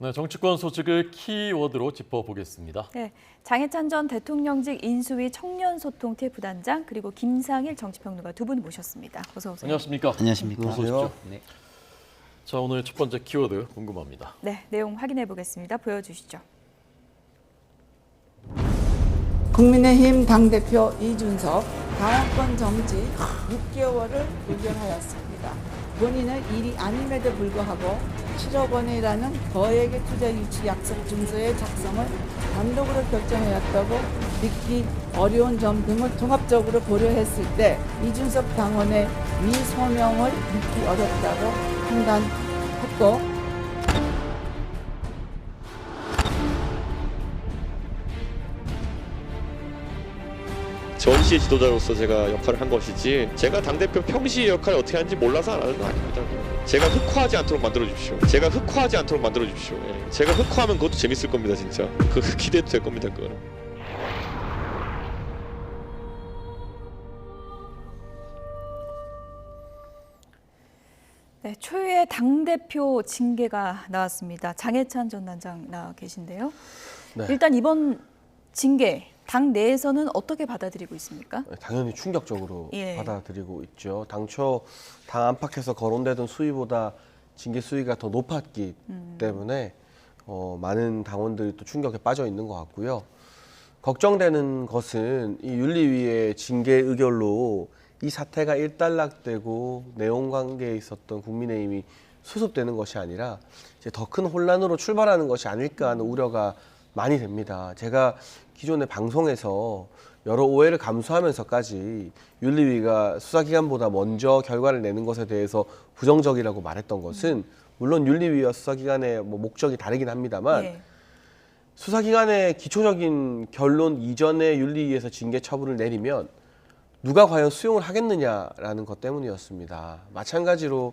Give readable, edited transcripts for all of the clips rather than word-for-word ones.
네, 정치권 소식을 키워드로 짚어보겠습니다. 네, 장해찬 전 대통령직 인수위 청년소통팀 부단장 그리고 김상일 정치평론가 두 분 모셨습니다. 어서 오세요. 안녕하십니까? 안녕하십니까? 어서 오십시오. 네. 자, 오늘 첫 번째 키워드 궁금합니다. 네, 내용 확인해 보겠습니다. 보여주시죠. 국민의힘 당대표 이준석 당원권 정지 6개월을 의견하였습니다. 본인은 일이 아님에도 불구하고 7억 원이라는 거액의 투자 유치 약속 증서의 작성을 단독으로 결정하였다고 믿기 어려운 점 등을 종합적으로 고려했을 때 이준석 당원의 미소명을 믿기 어렵다고 판단했고 전시의 지도자로서 제가 역할을 한 것이지 제가 당대표 평시의 역할을 어떻게 하는지 몰라서 안 하는 거 아닙니다. 제가 흑화하지 않도록 만들어주십시오. 제가 흑화하지 않도록 만들어주십시오. 예. 제가 흑화하면 그것도 재밌을 겁니다. 진짜. 그 기대도 될 겁니다. 그거는. 네, 초유의 당대표 징계가 나왔습니다. 장해찬 전 단장 나와 계신데요. 네. 일단 이번 징계, 당 내에서는 어떻게 받아들이고 있습니까? 당연히 충격적으로 예. 받아들이고 있죠. 당초 당 안팎에서 거론되던 수위보다 징계 수위가 더 높았기 때문에 많은 당원들이 또 충격에 빠져 있는 것 같고요. 걱정되는 것은 이 윤리위의 징계 의결로 이 사태가 일단락되고 내용 관계에 있었던 국민의힘이 수습되는 것이 아니라 이제 더 큰 혼란으로 출발하는 것이 아닐까 하는 우려가 많이 됩니다. 제가 기존의 방송에서 여러 오해를 감수하면서까지 윤리위가 수사기관보다 먼저 결과를 내는 것에 대해서 부정적이라고 말했던 것은 물론 윤리위와 수사기관의 목적이 다르긴 합니다만 예. 수사기관의 기초적인 결론 이전에 윤리위에서 징계 처분을 내리면 누가 과연 수용을 하겠느냐라는 것 때문이었습니다. 마찬가지로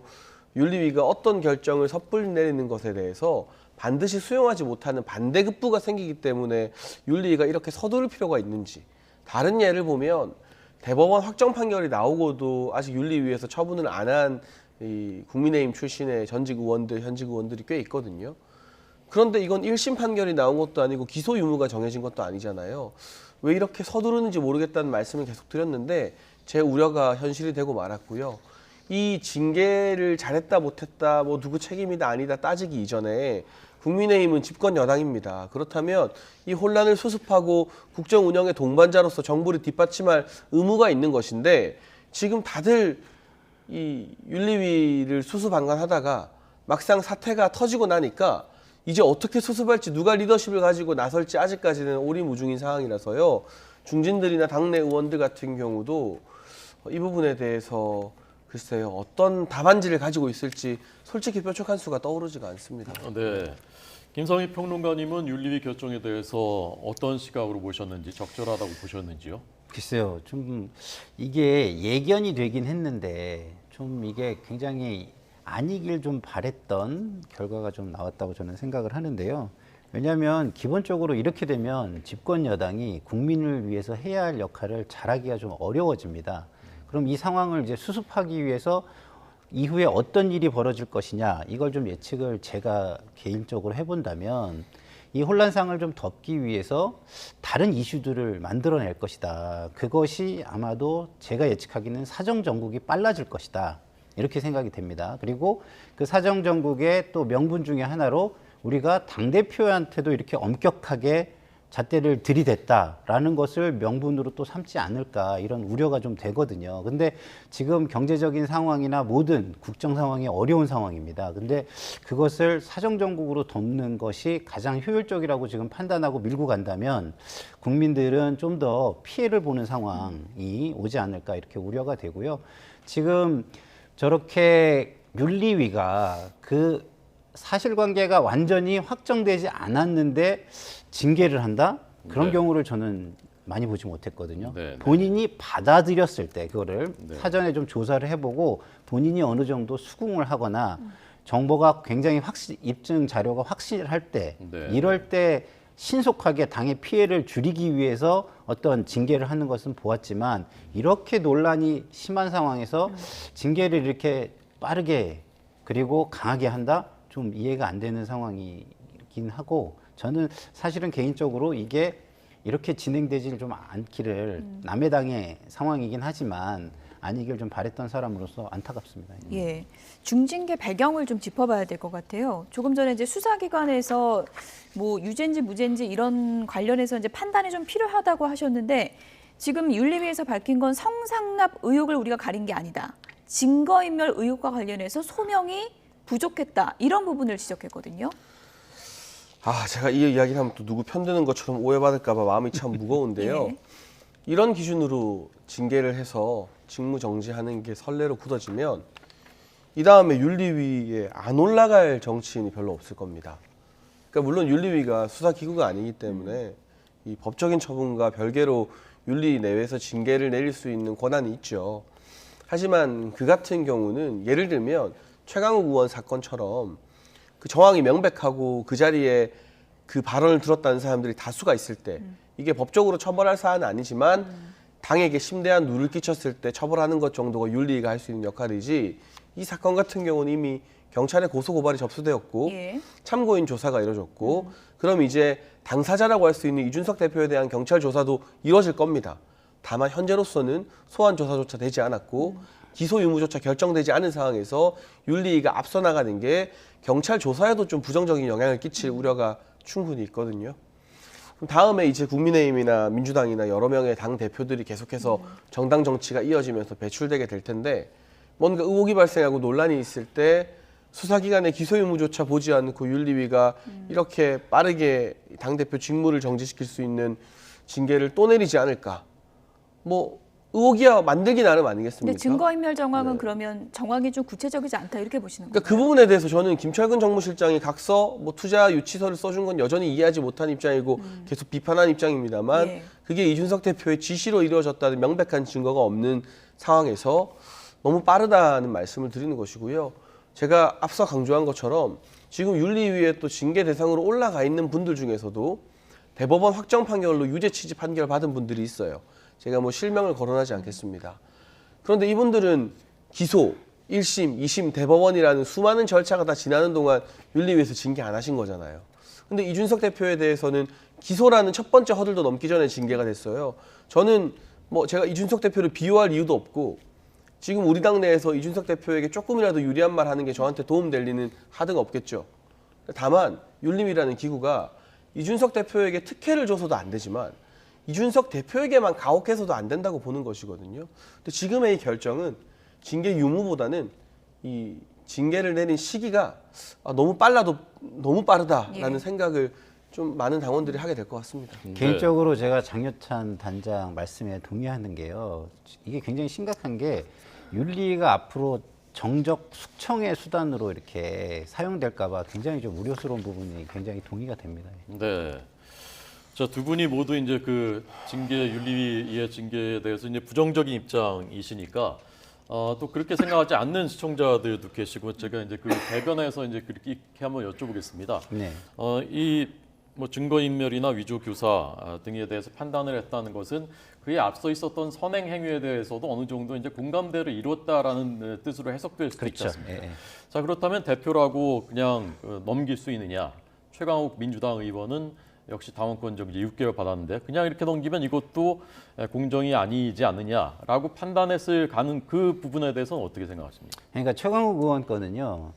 윤리위가 어떤 결정을 섣불리 내리는 것에 대해서 반드시 수용하지 못하는 반대급부가 생기기 때문에 윤리위가 이렇게 서두를 필요가 있는지, 다른 예를 보면 대법원 확정 판결이 나오고도 아직 윤리위에서 처분을 안 한 이 국민의힘 출신의 전직 의원들, 현직 의원들이 꽤 있거든요. 그런데 이건 1심 판결이 나온 것도 아니고 기소 유무가 정해진 것도 아니잖아요. 왜 이렇게 서두르는지 모르겠다는 말씀을 계속 드렸는데 제 우려가 현실이 되고 말았고요. 이 징계를 잘했다 못했다 뭐 누구 책임이다 아니다 따지기 이전에 국민의힘은 집권 여당입니다. 그렇다면 이 혼란을 수습하고 국정 운영의 동반자로서 정부를 뒷받침할 의무가 있는 것인데 지금 다들 이 윤리위를 수수방관하다가 막상 사태가 터지고 나니까 이제 어떻게 수습할지 누가 리더십을 가지고 나설지 아직까지는 오리무중인 상황이라서요. 중진들이나 당내 의원들 같은 경우도 이 부분에 대해서 글쎄요. 어떤 답안지를 가지고 있을지 솔직히 뾰족한 수가 떠오르지가 않습니다. 네, 김상일 평론가님은 윤리위 결정에 대해서 어떤 시각으로 보셨는지, 적절하다고 보셨는지요? 글쎄요, 좀 이게 예견이 되긴 했는데 좀 이게 굉장히 아니길 좀 바랬던 결과가 좀 나왔다고 저는 생각을 하는데요. 왜냐하면 기본적으로 이렇게 되면 집권 여당이 국민을 위해서 해야 할 역할을 잘하기가 좀 어려워집니다. 그럼 이 상황을 이제 수습하기 위해서 이후에 어떤 일이 벌어질 것이냐, 이걸 좀 예측을 제가 개인적으로 해본다면 이 혼란상을 좀 덮기 위해서 다른 이슈들을 만들어낼 것이다. 그것이 아마도 제가 예측하기는 사정정국이 빨라질 것이다. 이렇게 생각이 됩니다. 그리고 그 사정정국의 또 명분 중에 하나로 우리가 당대표한테도 이렇게 엄격하게 잣대를 들이댔다라는 것을 명분으로 또 삼지 않을까 이런 우려가 좀 되거든요. 근데 지금 경제적인 상황이나 모든 국정 상황이 어려운 상황입니다. 근데 그것을 사정정국으로 덮는 것이 가장 효율적이라고 지금 판단하고 밀고 간다면 국민들은 좀 더 피해를 보는 상황이 오지 않을까 이렇게 우려가 되고요. 지금 저렇게 윤리위가 그 사실관계가 완전히 확정되지 않았는데 징계를 한다? 그런 네. 경우를 저는 많이 보지 못했거든요. 네, 네. 본인이 받아들였을 때 그거를 네. 사전에 좀 조사를 해보고 본인이 어느 정도 수긍을 하거나 정보가 굉장히 입증 자료가 확실할 때 네. 이럴 때 신속하게 당의 피해를 줄이기 위해서 어떤 징계를 하는 것은 보았지만 이렇게 논란이 심한 상황에서 징계를 이렇게 빠르게 그리고 강하게 한다? 좀 이해가 안 되는 상황이 있긴 하고 저는 사실은 개인적으로 이게 이렇게 진행되질 좀 않기를 남의 당의 상황이긴 하지만 아니길 좀 바랬던 사람으로서 안타깝습니다. 예, 중징계 배경을 좀 짚어봐야 될 것 같아요. 조금 전에 이제 수사기관에서 뭐 유죄인지 무죄인지 이런 관련해서 이제 판단이 좀 필요하다고 하셨는데 지금 윤리위에서 밝힌 건 성상납 의혹을 우리가 가린 게 아니다. 증거인멸 의혹과 관련해서 소명이 부족했다. 이런 부분을 지적했거든요. 제가 이 이야기를 하면 또 누구 편드는 것처럼 오해받을까 봐 마음이 참 무거운데요. 예. 이런 기준으로 징계를 해서 직무 정지하는 게 선례로 굳어지면 이 다음에 윤리위에 안 올라갈 정치인이 별로 없을 겁니다. 그러니까 물론 윤리위가 수사기구가 아니기 때문에 이 법적인 처분과 별개로 윤리 내외에서 징계를 내릴 수 있는 권한이 있죠. 하지만 그 같은 경우는 예를 들면 최강욱 의원 사건처럼 그 정황이 명백하고 그 자리에 그 발언을 들었다는 사람들이 다수가 있을 때 이게 법적으로 처벌할 사안은 아니지만 당에게 심대한 누를 끼쳤을 때 처벌하는 것 정도가 윤리위가 할 수 있는 역할이지 이 사건 같은 경우는 이미 경찰에 고소고발이 접수되었고 예. 참고인 조사가 이루어졌고 그럼 이제 당사자라고 할 수 있는 이준석 대표에 대한 경찰 조사도 이루어질 겁니다. 다만 현재로서는 소환 조사조차 되지 않았고 기소 유무조차 결정되지 않은 상황에서 윤리위가 앞서 나가는 게 경찰 조사에도 좀 부정적인 영향을 끼칠 우려가 충분히 있거든요. 그럼 다음에 이제 국민의힘이나 민주당이나 여러 명의 당 대표들이 계속해서 정당 정치가 이어지면서 배출되게 될 텐데 뭔가 의혹이 발생하고 논란이 있을 때 수사기관의 기소 유무조차 보지 않고 윤리위가 이렇게 빠르게 당대표 직무를 정지시킬 수 있는 징계를 또 내리지 않을까. 뭐 의혹이야 만들기 나름 아니겠습니까? 근데 증거인멸 정황은 네. 그러면 정황이 좀 구체적이지 않다 이렇게 보시는 그러니까 건가요? 그 부분에 대해서 저는 김철근 정무실장이 각서 뭐 투자 유치서를 써준 건 여전히 이해하지 못한 입장이고 계속 비판한 입장입니다만 예. 그게 이준석 대표의 지시로 이루어졌다는 명백한 증거가 없는 상황에서 너무 빠르다는 말씀을 드리는 것이고요. 제가 앞서 강조한 것처럼 지금 윤리위에 또 징계 대상으로 올라가 있는 분들 중에서도 대법원 확정 판결로 유죄 취지 판결 받은 분들이 있어요. 제가 뭐 실명을 거론하지 않겠습니다. 그런데 이분들은 기소, 1심, 2심, 대법원이라는 수많은 절차가 다 지나는 동안 윤리위에서 징계 안 하신 거잖아요. 근데 이준석 대표에 대해서는 기소라는 첫 번째 허들도 넘기 전에 징계가 됐어요. 저는 뭐 제가 이준석 대표를 비호할 이유도 없고 지금 우리 당내에서 이준석 대표에게 조금이라도 유리한 말 하는 게 저한테 도움될 리는 하등 없겠죠. 다만 윤리위라는 기구가 이준석 대표에게 특혜를 줘서도 안 되지만 이준석 대표에게만 가혹해서도 안 된다고 보는 것이거든요. 근데 지금의 이 결정은 징계 유무보다는 이 징계를 내린 시기가 너무 빠르다라는 예. 생각을 좀 많은 당원들이 하게 될 것 같습니다. 개인적으로 제가 장여찬 단장 말씀에 동의하는 게요. 이게 굉장히 심각한 게 윤리가 앞으로 정적 숙청의 수단으로 이렇게 사용될까 봐 굉장히 좀 우려스러운 부분이 굉장히 동의가 됩니다. 네. 자, 두 분이 모두 이제 그 징계 윤리위의 징계에 대해서 이제 부정적인 입장이시니까 또 그렇게 생각하지 않는 시청자들도 계시고 제가 이제 그 대변에서 이제 그렇게 한번 여쭤보겠습니다. 네. 이 뭐 증거인멸이나 위조 교사 등에 대해서 판단을 했다는 것은 그에 앞서 있었던 선행 행위에 대해서도 어느 정도 이제 공감대를 이뤘다라는 뜻으로 해석될 수도 있지 그렇죠. 않습니까? 예, 예. 자, 그렇다면 대표라고 그냥 넘길 수 있느냐? 최강욱 민주당 의원은 역시 당원권 정지 6개월 받았는데 그냥 이렇게 넘기면 이것도 공정이 아니지 않느냐라고 판단했을 가능 그 부분에 대해서는 어떻게 생각하십니까? 그러니까 최강욱 의원 거는요.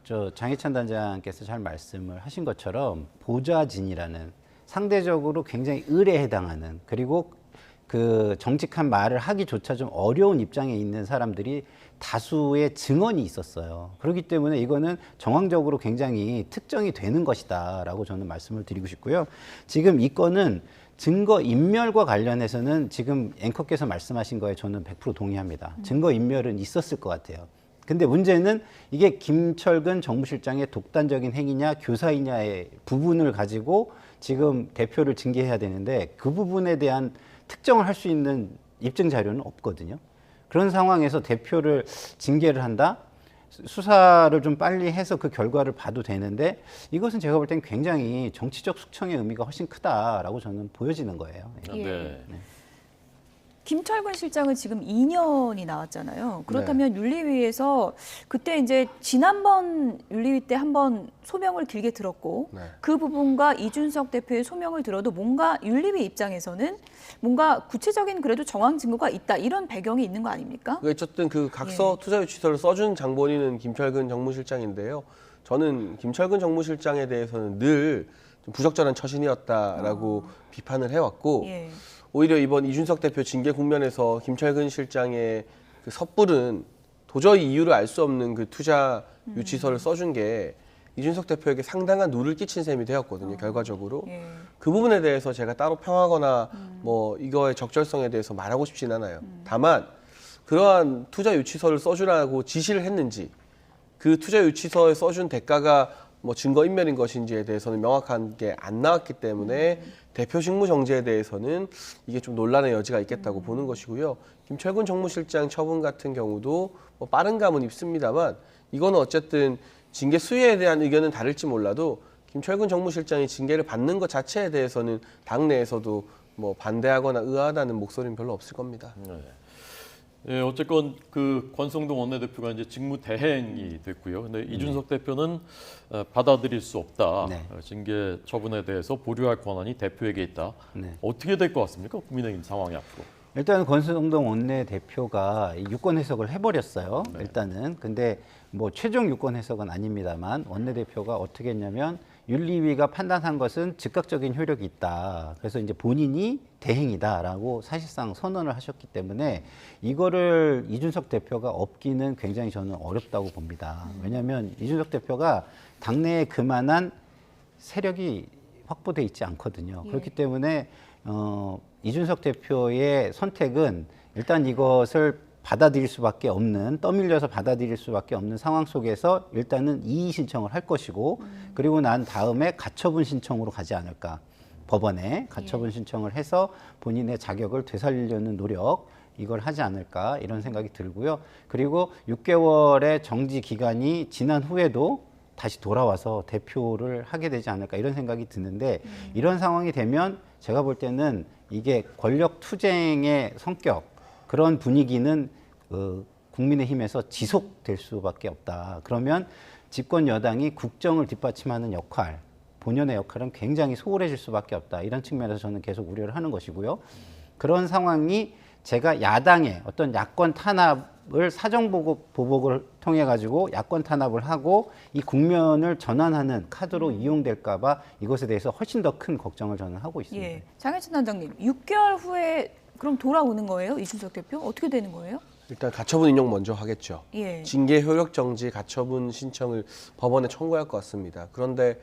저 장희찬 단장께서 잘 말씀을 하신 것처럼 보좌진이라는 상대적으로 굉장히 을에 해당하는 그리고 그 정직한 말을 하기조차 좀 어려운 입장에 있는 사람들이 다수의 증언이 있었어요. 그렇기 때문에 이거는 정황적으로 굉장히 특정이 되는 것이다라고 저는 말씀을 드리고 싶고요. 지금 이 건은 증거 인멸과 관련해서는 지금 앵커께서 말씀하신 거에 저는 100% 동의합니다. 증거 인멸은 있었을 것 같아요. 근데 문제는 이게 김철근 정무실장의 독단적인 행위냐 교사이냐의 부분을 가지고 지금 대표를 징계해야 되는데 그 부분에 대한 특정을 할 수 있는 입증 자료는 없거든요. 그런 상황에서 대표를 징계를 한다? 수사를 좀 빨리 해서 그 결과를 봐도 되는데 이것은 제가 볼 땐 굉장히 정치적 숙청의 의미가 훨씬 크다라고 저는 보여지는 거예요. 예. 네. 김철근 실장은 지금 2년이 나왔잖아요. 그렇다면 윤리위에서 그때 이제 지난번 윤리위 때 한번 소명을 길게 들었고 네. 그 부분과 이준석 대표의 소명을 들어도 뭔가 윤리위 입장에서는 뭔가 구체적인 그래도 정황 증거가 있다 이런 배경이 있는 거 아닙니까? 어쨌든 그 각서 투자유치서를 써준 장본인은 김철근 정무실장인데요. 저는 김철근 정무실장에 대해서는 늘 좀 부적절한 처신이었다라고 비판을 해왔고 예. 오히려 이번 이준석 대표 징계 국면에서 김철근 실장의 그 섣부른 도저히 이유를 알 수 없는 그 투자 유치서를 써준 게 이준석 대표에게 상당한 누를 끼친 셈이 되었거든요. 결과적으로. 예. 그 부분에 대해서 제가 따로 평하거나 뭐 이거의 적절성에 대해서 말하고 싶진 않아요. 다만 그러한 투자 유치서를 써주라고 지시를 했는지 그 투자 유치서에 써준 대가가 뭐 증거 인멸인 것인지에 대해서는 명확한 게 안 나왔기 때문에 대표 직무 정지에 대해서는 이게 좀 논란의 여지가 있겠다고 보는 것이고요. 김철근 정무실장 처분 같은 경우도 뭐 빠른 감은 있습니다만 이거는 어쨌든 징계 수위에 대한 의견은 다를지 몰라도 김철근 정무실장이 징계를 받는 것 자체에 대해서는 당내에서도 뭐 반대하거나 의아하다는 목소리는 별로 없을 겁니다. 네. 예, 어쨌건 그 권성동 원내대표가 이제 직무 대행이 됐고요. 근데 이준석 대표는 받아들일 수 없다. 네. 징계 처분에 대해서 보류할 권한이 대표에게 있다. 네. 어떻게 될 것 같습니까? 국민의힘 상황이 앞으로. 일단 권성동 원내대표가 유권 해석을 해버렸어요. 일단은. 근데 뭐 최종 유권 해석은 아닙니다만 원내대표가 어떻게 했냐면 윤리위가 판단한 것은 즉각적인 효력이 있다. 그래서 이제 본인이 대행이다라고 사실상 선언을 하셨기 때문에 이거를 이준석 대표가 업기는 굉장히 저는 어렵다고 봅니다. 왜냐하면 이준석 대표가 당내에 그만한 세력이 확보돼 있지 않거든요. 예. 그렇기 때문에 이준석 대표의 선택은 일단 이것을 받아들일 수밖에 없는, 떠밀려서 받아들일 수밖에 없는 상황 속에서 일단은 이의 신청을 할 것이고 그리고 난 다음에 가처분 신청으로 가지 않을까. 법원에 가처분 신청을 해서 본인의 자격을 되살리려는 노력 이걸 하지 않을까 이런 생각이 들고요. 그리고 6개월의 정지 기간이 지난 후에도 다시 돌아와서 대표를 하게 되지 않을까 이런 생각이 드는데 이런 상황이 되면 제가 볼 때는 이게 권력 투쟁의 성격 그런 분위기는 국민의힘에서 지속될 수밖에 없다. 그러면 집권 여당이 국정을 뒷받침하는 역할, 본연의 역할은 굉장히 소홀해질 수밖에 없다. 이런 측면에서 저는 계속 우려를 하는 것이고요. 그런 상황이 제가 야당의 어떤 야권 탄압을 사정보복을 통해 가지고 야권 탄압을 하고 이 국면을 전환하는 카드로 이용될까 봐 이것에 대해서 훨씬 더 큰 걱정을 저는 하고 있습니다. 예. 장혜진 단장님, 6개월 후에 그럼 돌아오는 거예요? 이준석 대표? 어떻게 되는 거예요? 일단 가처분 인용 먼저 하겠죠. 예. 징계 효력 정지 가처분 신청을 법원에 청구할 것 같습니다. 그런데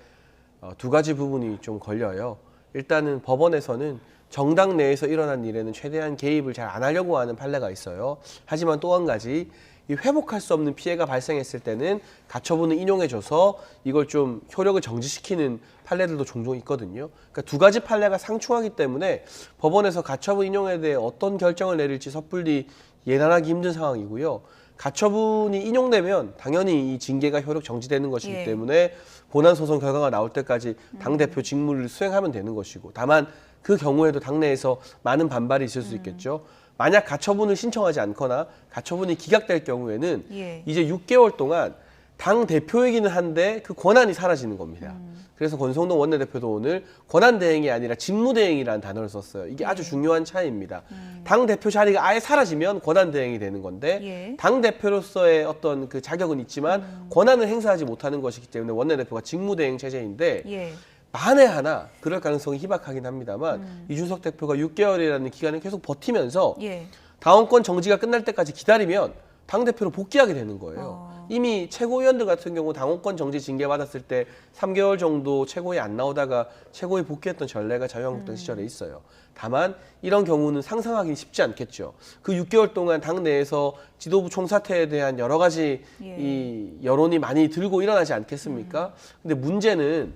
두 가지 부분이 좀 걸려요. 일단은 법원에서는 정당 내에서 일어난 일에는 최대한 개입을 잘 안 하려고 하는 판례가 있어요. 하지만 또 한 가지 이 회복할 수 없는 피해가 발생했을 때는 가처분을 인용해줘서 이걸 좀 효력을 정지시키는 판례들도 종종 있거든요. 그러니까 두 가지 판례가 상충하기 때문에 법원에서 가처분 인용에 대해 어떤 결정을 내릴지 섣불리 예단하기 힘든 상황이고요. 가처분이 인용되면 당연히 이 징계가 효력 정지되는 것이기 예. 때문에 본안 소송 결과가 나올 때까지 당대표 직무를 수행하면 되는 것이고 다만 그 경우에도 당내에서 많은 반발이 있을 수 있겠죠. 만약 가처분을 신청하지 않거나 가처분이 기각될 경우에는 예. 이제 6개월 동안 당 대표이기는 한데 그 권한이 사라지는 겁니다. 그래서 권성동 원내대표도 오늘 권한 대행이 아니라 직무 대행이라는 단어를 썼어요. 이게 아주 중요한 차이입니다. 당 대표 자리가 아예 사라지면 권한 대행이 되는 건데 예. 당 대표로서의 어떤 그 자격은 있지만 권한을 행사하지 못하는 것이기 때문에 원내대표가 직무 대행 체제인데 예. 만에 하나 그럴 가능성이 희박하긴 합니다만 이준석 대표가 6개월이라는 기간을 계속 버티면서 예. 당원권 정지가 끝날 때까지 기다리면 당대표로 복귀하게 되는 거예요. 이미 최고위원들 같은 경우 당원권 정지 징계 받았을 때 3개월 정도 최고위 안 나오다가 최고위 복귀했던 전례가 자유한국당 시절에 있어요. 다만 이런 경우는 상상하기 쉽지 않겠죠. 그 6개월 동안 당내에서 지도부 총사퇴에 대한 여러 가지 예. 이 여론이 많이 들고 일어나지 않겠습니까? 근데 문제는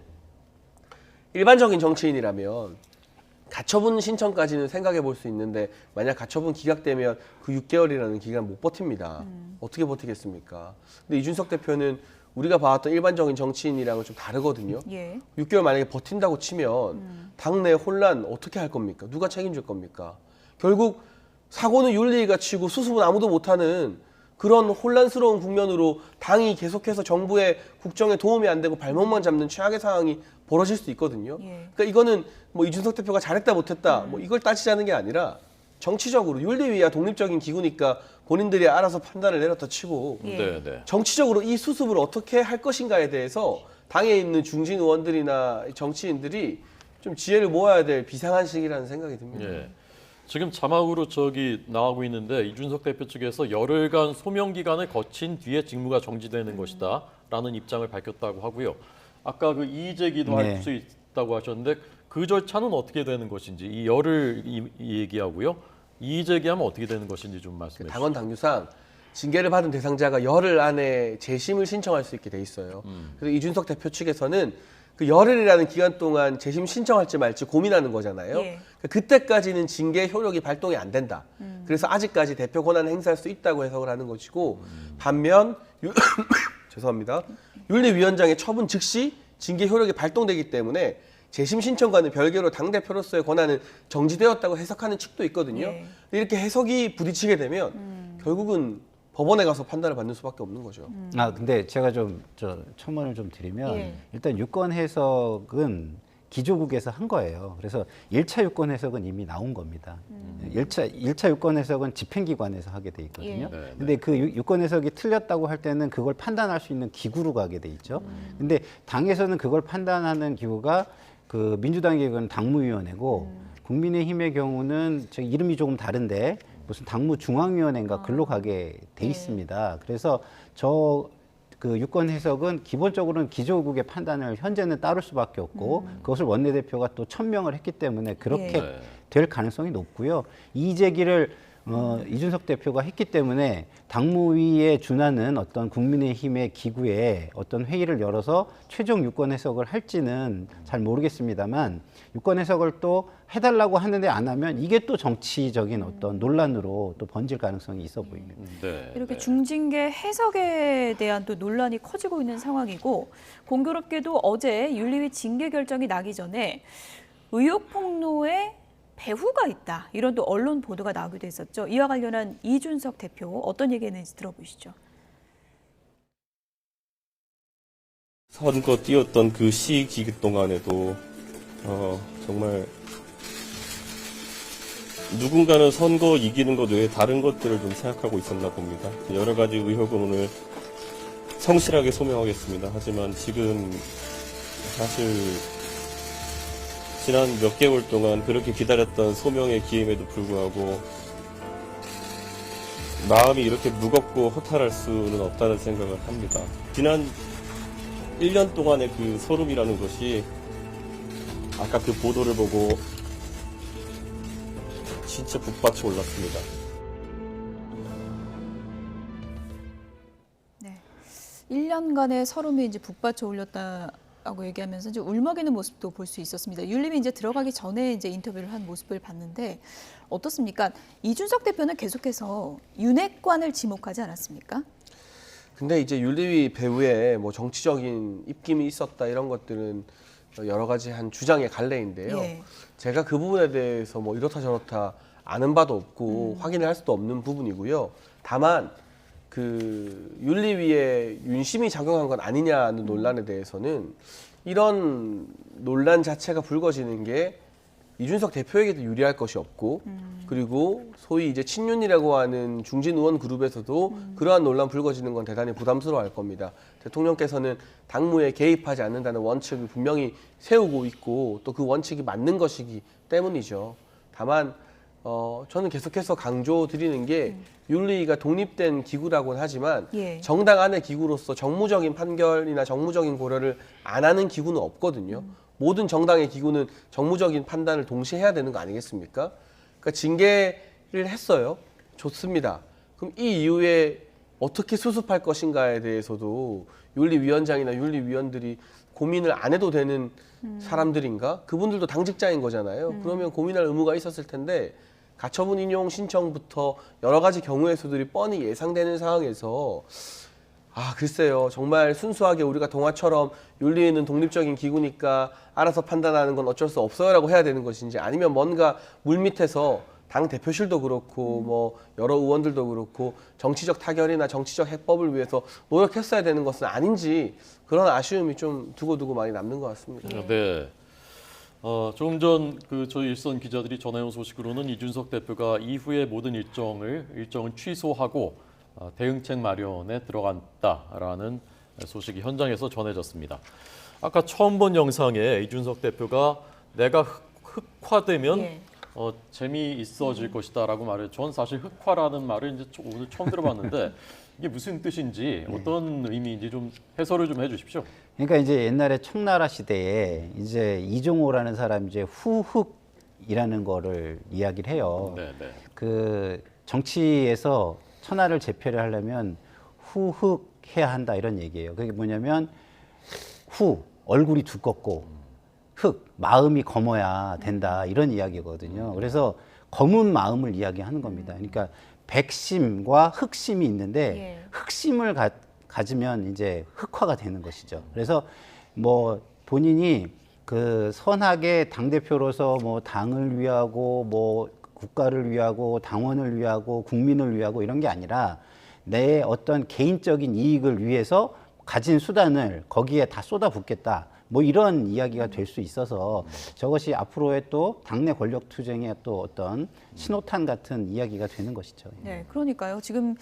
일반적인 정치인이라면 가처분 신청까지는 생각해 볼 수 있는데 만약 가처분 기각되면 그 6개월이라는 기간 못 버팁니다. 어떻게 버티겠습니까? 근데 이준석 대표는 우리가 봐왔던 일반적인 정치인이랑은 좀 다르거든요. 예. 6개월 만약에 버틴다고 치면 당내 혼란 어떻게 할 겁니까? 누가 책임질 겁니까? 결국 사고는 윤리위가 치고 수습은 아무도 못하는 그런 혼란스러운 국면으로 당이 계속해서 정부의 국정에 도움이 안 되고 발목만 잡는 최악의 상황이 벌어질 수도 있거든요. 예. 그러니까 이거는 뭐 이준석 대표가 잘했다 못했다 뭐 이걸 따지자는 게 아니라 정치적으로 윤리위야 독립적인 기구니까 본인들이 알아서 판단을 내렸다 치고 예. 네, 네. 정치적으로 이 수습을 어떻게 할 것인가에 대해서 당에 있는 중진 의원들이나 정치인들이 좀 지혜를 모아야 될 비상한 시기라는 생각이 듭니다. 예. 지금 자막으로 저기 나오고 있는데 이준석 대표 측에서 열흘간 소명 기간을 거친 뒤에 직무가 정지되는 것이다라는 입장을 밝혔다고 하고요. 아까 그 이의 제기도 네. 할 수 있다고 하셨는데 그 절차는 어떻게 되는 것인지 이 열흘 이 얘기하고요. 이의 제기하면 어떻게 되는 것인지 좀 말씀해 주시죠. 당원 당규상 징계를 받은 대상자가 열흘 안에 재심을 신청할 수 있게 돼 있어요. 그래서 이준석 대표 측에서는 그 열흘이라는 기간 동안 재심 신청할지 말지 고민하는 거잖아요. 예. 그때까지는 징계 효력이 발동이 안 된다. 그래서 아직까지 대표 권한을 행사할 수 있다고 해석을 하는 것이고 반면 죄송합니다. 윤리위원장의 처분 즉시 징계 효력이 발동되기 때문에 재심 신청과는 별개로 당대표로서의 권한은 정지되었다고 해석하는 측도 있거든요. 예. 이렇게 해석이 부딪히게 되면 결국은 법원에 가서 판단을 받는 수밖에 없는 거죠. 근데 제가 좀 첨언을 좀 드리면 예. 일단 유권 해석은 기조국에서 한 거예요. 그래서 1차 유권 해석은 이미 나온 겁니다. 1차 유권 해석은 집행기관에서 하게 돼 있거든요. 예. 네, 네. 근데 그 유권 해석이 틀렸다고 할 때는 그걸 판단할 수 있는 기구로 가게 돼 있죠. 근데 당에서는 그걸 판단하는 기구가 그 민주당의 경우는 당무위원회고 국민의힘의 경우는 저 이름이 조금 다른데 무슨 당무중앙위원회인가 글로 가게 돼 네. 있습니다. 그래서 그 유권 해석은 기본적으로는 기조국의 판단을 현재는 따를 수밖에 없고 그것을 원내대표가 또 천명을 했기 때문에 그렇게 네. 될 가능성이 높고요. 이의 제기를 이준석 대표가 했기 때문에 당무위에 준하는 어떤 국민의힘의 기구에 어떤 회의를 열어서 최종 유권 해석을 할지는 잘 모르겠습니다만 유권 해석을 또 해달라고 하는데 안 하면 이게 또 정치적인 어떤 논란으로 또 번질 가능성이 있어 보입니다. 네, 이렇게 네. 중징계 해석에 대한 또 논란이 커지고 있는 상황이고 공교롭게도 어제 윤리위 징계 결정이 나기 전에 의혹 폭로에 배후가 있다. 이런 또 언론 보도가 나오기도 했었죠. 이와 관련한 이준석 대표 어떤 얘기했는지 들어보시죠. 선거 뛰었던 그 시기 동안에도 정말 누군가는 선거 이기는 것 외에 다른 것들을 좀 생각하고 있었나 봅니다. 여러 가지 의혹은 오늘 성실하게 소명하겠습니다. 하지만 지금 사실 지난 몇 개월 동안 그렇게 기다렸던 소명의 기임에도 불구하고 마음이 이렇게 무겁고 허탈할 수는 없다는 생각을 합니다. 지난 1년 동안의 그 소름이라는 것이 아까 그 보도를 보고 진짜 북받쳐 올랐습니다. 네. 1년간의 서름이 이제 북받쳐 올렸다고 얘기하면서 이제 울먹이는 모습도 볼 수 있었습니다. 윤리위 이제 들어가기 전에 이제 인터뷰를 한 모습을 봤는데 어떻습니까? 이준석 대표는 계속해서 윤핵관을 지목하지 않았습니까? 근데 이제 윤리위 배후에 뭐 정치적인 입김이 있었다 이런 것들은 여러 가지 한 주장의 갈래인데요. 예. 제가 그 부분에 대해서 뭐 이렇다 저렇다 아는 바도 없고 확인을 할 수도 없는 부분이고요. 다만 그 윤리위에 윤심이 작용한 건 아니냐는 논란에 대해서는 이런 논란 자체가 불거지는 게 이준석 대표에게도 유리할 것이 없고 그리고 소위 이제 친윤이라고 하는 중진 의원 그룹에서도 그러한 논란 불거지는 건 대단히 부담스러워할 겁니다. 대통령께서는 당무에 개입하지 않는다는 원칙을 분명히 세우고 있고 또 그 원칙이 맞는 것이기 때문이죠. 다만 저는 계속해서 강조드리는 게 윤리위가 독립된 기구라고는 하지만 예. 정당 안의 기구로서 정무적인 판결이나 정무적인 고려를 안 하는 기구는 없거든요. 모든 정당의 기구는 정무적인 판단을 동시에 해야 되는 거 아니겠습니까? 그러니까 징계를 했어요. 좋습니다. 그럼 이 이후에 어떻게 수습할 것인가에 대해서도 윤리위원장이나 윤리위원들이 고민을 안 해도 되는 사람들인가? 그분들도 당직자인 거잖아요. 그러면 고민할 의무가 있었을 텐데 가처분 인용 신청부터 여러 가지 경우의 수들이 뻔히 예상되는 상황에서 글쎄요. 정말 순수하게 우리가 동화처럼 윤리위는 독립적인 기구니까 알아서 판단하는 건 어쩔 수 없어요라고 해야 되는 것인지 아니면 뭔가 물밑에서 당 대표실도 그렇고 뭐 여러 의원들도 그렇고 정치적 타결이나 정치적 해법을 위해서 노력했어야 되는 것은 아닌지 그런 아쉬움이 좀 두고두고 많이 남는 것 같습니다. 네. 조금 전 저희 일선 기자들이 전해온 소식으로는 이준석 대표가 이후의 모든 일정을 취소하고 대응책 마련에 들어간다라는 소식이 현장에서 전해졌습니다. 아까 처음 본 영상에 이준석 대표가 내가 흑화되면 예. 재미있어질 것이다라고 말해요. 전 사실 흑화라는 말을 이제 오늘 처음 들어봤는데 이게 무슨 뜻인지 어떤 의미인지 좀 해설을 좀 해주십시오. 그러니까 이제 옛날에 청나라 시대에 이제 이종호라는 사람이 이제 후흑이라는 거를 이야기를 해요. 네, 네. 그 정치에서 천하를 제패를 하려면 후흑해야 한다 이런 얘기예요. 그게 뭐냐면 후 얼굴이 두껍고 흑 마음이 검어야 된다 이런 이야기거든요. 그래서 검은 마음을 이야기하는 겁니다. 그러니까 백심과 흑심이 있는데 예. 흑심을 가지면 이제 흑화가 되는 것이죠. 그래서 뭐 본인이 그 선하게 당 대표로서 뭐 당을 위하고 뭐 국가를 위하고 당원을 위하고 국민을 위하고 이런 게 아니라 내 어떤 개인적인 이익을 위해서 가진 수단을 거기에 다 쏟아붓겠다. 뭐 이런 이야기가 될 수 있어서 저것이 앞으로의 또 당내 권력 투쟁의 또 어떤 신호탄 같은 이야기가 되는 것이죠. 네, 그러니까요. 지금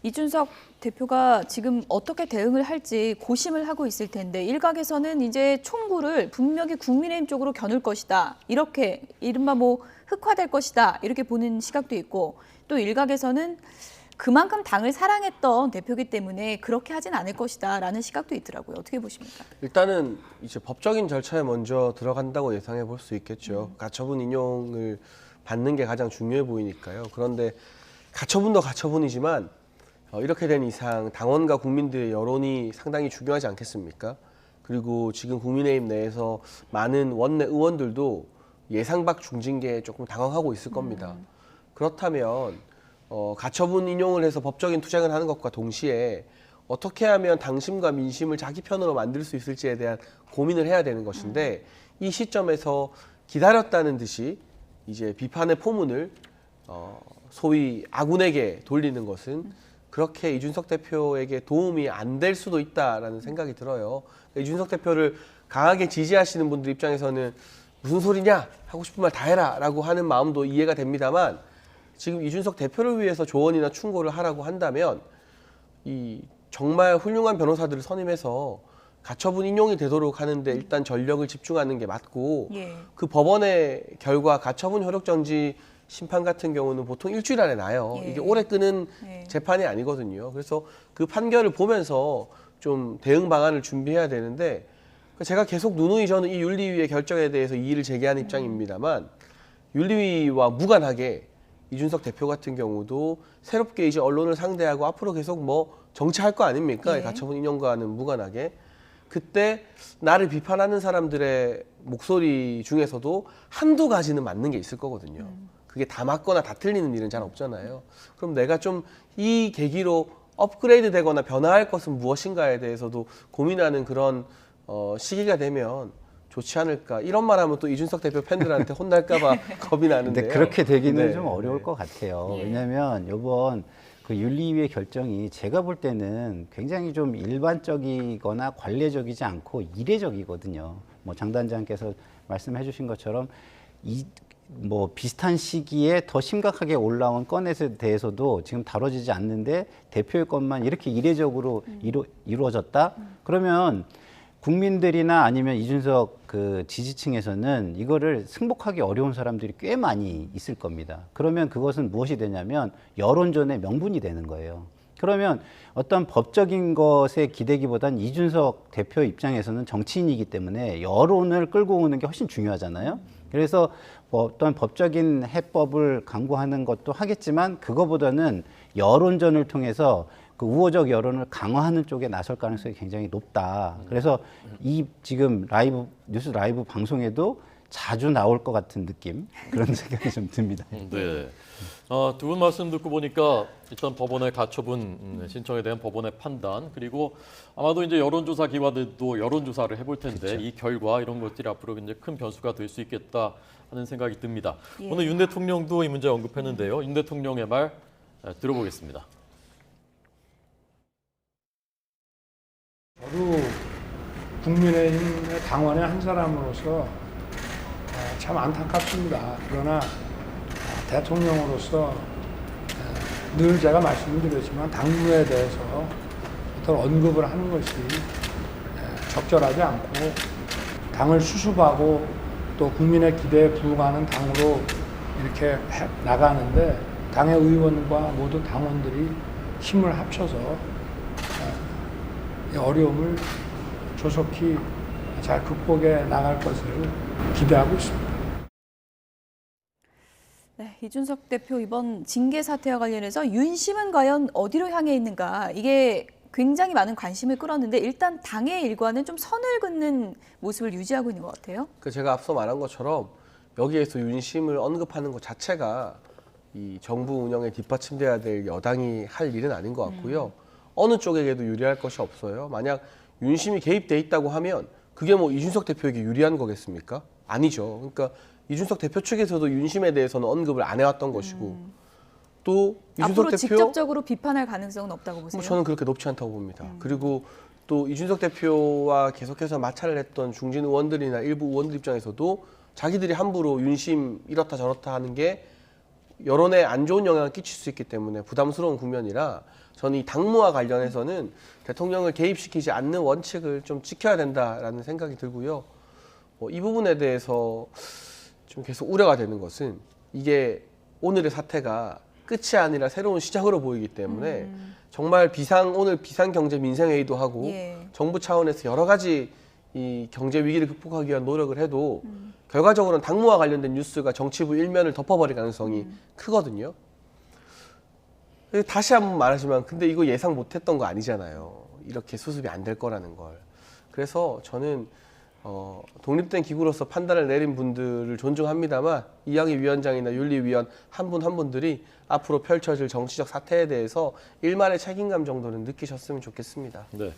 이준석 대표가 지금 어떻게 대응을 할지 고심을 하고 있을 텐데 일각에서는 이제 총구를 분명히 국민의힘 쪽으로 겨눌 것이다. 이렇게 이른바 뭐 흑화될 것이다. 이렇게 보는 시각도 있고 또 일각에서는 그만큼 당을 사랑했던 대표이기 때문에 그렇게 하진 않을 것이다라는 시각도 있더라고요. 어떻게 보십니까? 일단은 이제 법적인 절차에 먼저 들어간다고 예상해 볼 수 있겠죠. 가처분 인용을 받는 게 가장 중요해 보이니까요. 그런데 가처분도 가처분이지만 이렇게 된 이상 당원과 국민들의 여론이 상당히 중요하지 않겠습니까? 그리고 지금 국민의힘 내에서 많은 원내 의원들도 예상 밖 중징계에 조금 당황하고 있을 겁니다. 그렇다면 가처분 인용을 해서 법적인 투쟁을 하는 것과 동시에 어떻게 하면 당심과 민심을 자기 편으로 만들 수 있을지에 대한 고민을 해야 되는 것인데 이 시점에서 기다렸다는 듯이 이제 비판의 포문을 소위 아군에게 돌리는 것은 그렇게 이준석 대표에게 도움이 안 될 수도 있다라는 생각이 들어요. 이준석 대표를 강하게 지지하시는 분들 입장에서는 무슨 소리냐 하고 싶은 말 다 해라 라고 하는 마음도 이해가 됩니다만 지금 이준석 대표를 위해서 조언이나 충고를 하라고 한다면 이 정말 훌륭한 변호사들을 선임해서 가처분 인용이 되도록 하는데 일단 전력을 집중하는 게 맞고 예. 그 법원의 결과 가처분 효력정지 심판 같은 경우는 보통 일주일 안에 나요. 예. 이게 오래 끄는 예. 재판이 아니거든요. 그래서 그 판결을 보면서 좀 대응 방안을 준비해야 되는데 제가 계속 누누이 저는 이 윤리위의 결정에 대해서 이의를 제기하는 입장입니다만 윤리위와 무관하게 이준석 대표 같은 경우도 새롭게 이제 언론을 상대하고 앞으로 계속 뭐 정치할 거 아닙니까? 예. 가처분 인용과는 무관하게. 그때 나를 비판하는 사람들의 목소리 중에서도 한두 가지는 맞는 게 있을 거거든요. 그게 다 맞거나 다 틀리는 일은 잘 없잖아요. 그럼 내가 좀 이 계기로 업그레이드 되거나 변화할 것은 무엇인가에 대해서도 고민하는 그런 시기가 되면 좋지 않을까. 이런 말하면 또 이준석 대표 팬들한테 혼날까 봐 겁이 나는데요. 근데 그렇게 되기는 네. 좀 어려울 것 같아요. 예. 왜냐하면 이번 그 윤리위의 결정이 제가 볼 때는 굉장히 좀 일반적이거나 관례적이지 않고 이례적이거든요. 뭐 장 단장께서 말씀해 주신 것처럼 뭐 비슷한 시기에 더 심각하게 올라온 건에 대해서도 지금 다뤄지지 않는데 대표의 것만 이렇게 이례적으로 이루어졌다? 그러면 국민들이나 아니면 이준석 그 지지층에서는 이거를 승복하기 어려운 사람들이 꽤 많이 있을 겁니다. 그러면 그것은 무엇이 되냐면 여론전의 명분이 되는 거예요. 그러면 어떤 법적인 것에 기대기보단 이준석 대표 입장에서는 정치인이기 때문에 여론을 끌고 오는 게 훨씬 중요하잖아요. 그래서 어떤 법적인 해법을 강구하는 것도 하겠지만 그거보다는 여론전을 통해서 그 우호적 여론을 강화하는 쪽에 나설 가능성이 굉장히 높다. 그래서 이 지금 뉴스 라이브 방송에도 자주 나올 것 같은 느낌 그런 생각이 좀 듭니다. 네. 두 분 말씀 듣고 보니까 일단 법원의 가처분 신청에 대한 법원의 판단 그리고 아마도 이제 여론조사 기관들도 여론조사를 해볼 텐데 이 결과 이런 것들이 앞으로 이제 큰 변수가 될 수 있겠다 하는 생각이 듭니다. 예. 오늘 윤 대통령도 이 문제 언급했는데요. 윤 대통령의 말 들어보겠습니다. 저도 국민의힘의 당원의 한 사람으로서 참 안타깝습니다. 그러나 대통령으로서 늘 제가 말씀을 드렸지만 당무에 대해서 어떤 언급을 하는 것이 적절하지 않고 당을 수습하고 또 국민의 기대에 부응하는 당으로 이렇게 나가는데 당의 의원과 모든 당원들이 힘을 합쳐서 이 어려움을 조속히 잘 극복해 나갈 것을 기대하고 있습니다. 네, 이준석 대표 이번 징계 사태와 관련해서 윤심은 과연 어디로 향해 있는가 이게 굉장히 많은 관심을 끌었는데 일단 당의 일과는 좀 선을 긋는 모습을 유지하고 있는 것 같아요. 제가 앞서 말한 것처럼 여기에서 윤심을 언급하는 것 자체가 이 정부 운영에 뒷받침돼야 될 여당이 할 일은 아닌 것 같고요. 어느 쪽에게도 유리할 것이 없어요. 만약 윤심이 개입돼 있다고 하면 그게 뭐 이준석 대표에게 유리한 거겠습니까? 아니죠. 그러니까 이준석 대표 측에서도 윤심에 대해서는 언급을 안 해왔던 것이고 또 이준석 앞으로 대표 직접적으로 비판할 가능성은 없다고 보세요? 저는 그렇게 높지 않다고 봅니다. 그리고 또 이준석 대표와 계속해서 마찰을 했던 중진 의원들이나 일부 의원들 입장에서도 자기들이 함부로 윤심 이렇다 저렇다 하는 게 여론에 안 좋은 영향을 끼칠 수 있기 때문에 부담스러운 국면이라 저는 이 당무와 관련해서는 대통령을 개입시키지 않는 원칙을 좀 지켜야 된다라는 생각이 들고요. 이 부분에 대해서 좀 계속 우려가 되는 것은 이게 오늘의 사태가 끝이 아니라 새로운 시작으로 보이기 때문에 정말 오늘 비상경제민생회의도 하고 예. 정부 차원에서 여러 가지 이 경제 위기를 극복하기 위한 노력을 해도 결과적으로는 당무와 관련된 뉴스가 정치부 일면을 덮어버릴 가능성이 크거든요. 다시 한번 말하지만 근데 이거 예상 못했던 거 아니잖아요. 이렇게 수습이 안 될 거라는 걸. 그래서 저는 독립된 기구로서 판단을 내린 분들을 존중합니다만 이양희 위원장이나 윤리위원 한 분 한 분들이 앞으로 펼쳐질 정치적 사태에 대해서 일말의 책임감 정도는 느끼셨으면 좋겠습니다. 네.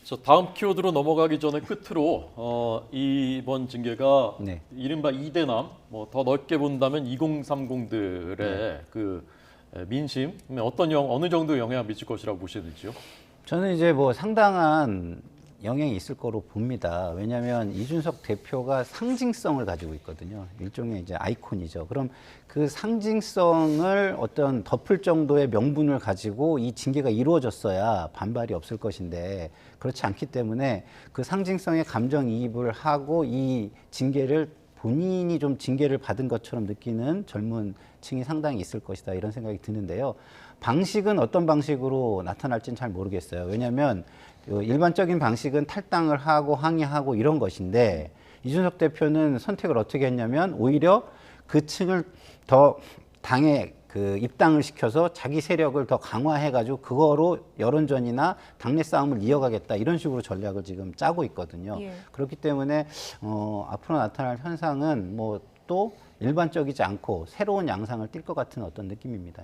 저 다음 키워드로 넘어가기 전에 끝으로 이번 징계가 네. 이른바 2대남, 뭐 더 넓게 본다면 2030들의 그 민심 어느 정도 영향을 미칠 것이라고 보시는지요? 저는 이제 뭐 상당한 영향이 있을 거로 봅니다. 왜냐하면 이준석 대표가 상징성을 가지고 있거든요. 일종의 이제 아이콘이죠. 그럼 그 상징성을 어떤 덮을 정도의 명분을 가지고 이 징계가 이루어졌어야 반발이 없을 것인데 그렇지 않기 때문에 그 상징성에 감정이입을 하고 이 징계를 본인이 좀 징계를 받은 것처럼 느끼는 젊은 층이 상당히 있을 것이다 이런 생각이 드는데요. 방식은 어떤 방식으로 나타날지는 잘 모르겠어요. 왜냐하면 일반적인 방식은 탈당을 하고 항의하고 이런 것인데 이준석 대표는 선택을 어떻게 했냐면 오히려 그 층을 더 당에 입당을 시켜서 자기 세력을 더 강화해가지고 그거로 여론전이나 당내 싸움을 이어가겠다 이런 식으로 전략을 지금 짜고 있거든요. 예. 그렇기 때문에 앞으로 나타날 현상은 뭐 또 일반적이지 않고 새로운 양상을 띌 것 같은 어떤 느낌입니다.